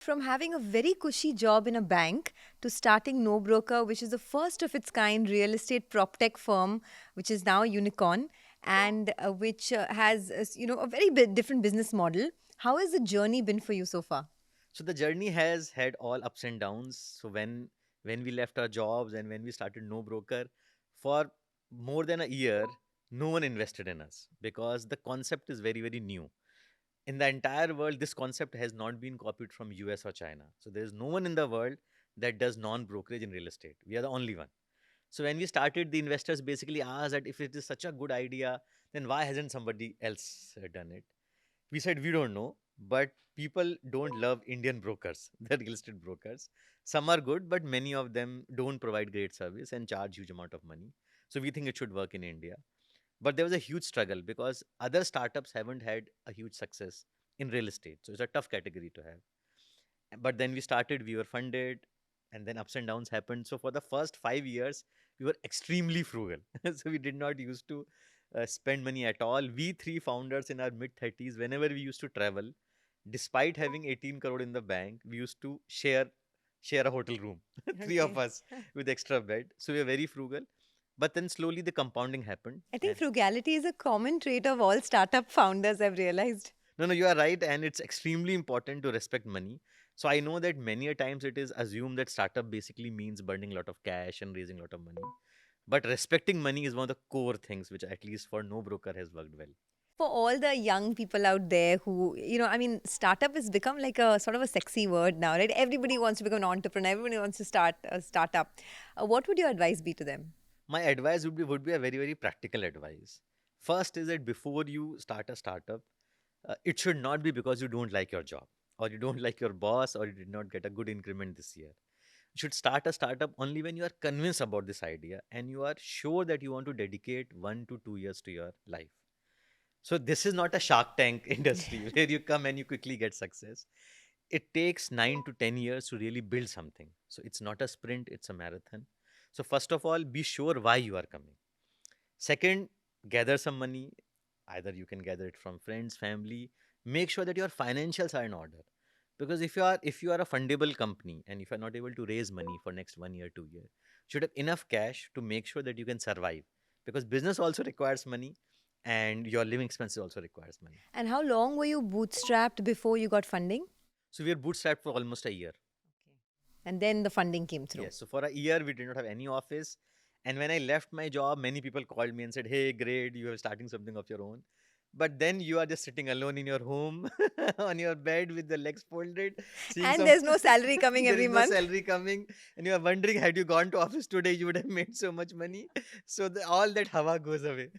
From having a very cushy job in a bank to starting NoBroker, which is the first of its kind real estate prop tech firm, which is now a unicorn and which has a very different business model. How has the journey been for you so far? So the journey has had all ups and downs. So when we left our jobs and when we started No Broker, for more than a year, no one invested in us because the concept is very, very new. In the entire world, this concept has not been copied from US or China. So there's no one in the world that does non-brokerage in real estate. We are the only one. So when we started, the investors basically asked that if it is such a good idea, then why hasn't somebody else done it? We said we don't know, but people don't love Indian brokers, the real estate brokers. Some are good, but many of them don't provide great service and charge huge amount of money. So we think it should work in India. But there was a huge struggle because other startups haven't had a huge success in real estate. So it's a tough category to have. But then we started, we were funded, and then ups and downs happened. So for the first 5 years, we were extremely frugal. So we did not used to spend money at all. We three founders in our mid 30s, whenever we used to travel, despite having 18 crore in the bank, we used to share a hotel room, three of Okay. us with extra bed. So we were very frugal. But then slowly the compounding happened. I think And frugality is a common trait of all startup founders, I've realized. no, you are right. And it's extremely important to respect money. So I know that many a times it is assumed that startup basically means burning a lot of cash and raising a lot of money. But respecting money is one of the core things, which at least for no broker has worked well. For all the young people out there who, startup has become like a sort of a sexy word now, right? Everybody wants to become an entrepreneur, everybody wants to start a startup. What would your advice be to them? My advice would be a very, very practical advice. First is that before you start a startup, it should not be because you don't like your job or you don't like your boss or you did not get a good increment this year. You should start a startup only when you are convinced about this idea and you are sure that you want to dedicate 1 to 2 years to your life. So this is not a Shark Tank industry where you come and you quickly get success. It takes 9 to 10 years to really build something. So it's not a sprint, it's a marathon. So first of all, be sure why you are coming. Second, gather some money. Either you can gather it from friends, family. Make sure that your financials are in order. Because if you are a fundable company and if you're not able to raise money for next 1 year, 2 year, you should have enough cash to make sure that you can survive. Because business also requires money and your living expenses also requires money. And how long were you bootstrapped before you got funding? So we are bootstrapped for almost a year. And then the funding came through. Yes. So for a year, we did not have any office. And when I left my job, many people called me and said, "Hey, great, you are starting something of your own." But then you are just sitting alone in your home on your bed with the legs folded, seeing And some, there's no salary coming there every is no month. salary coming, and you are wondering, had you gone to office today, you would have made so much money. So all that hawa goes away.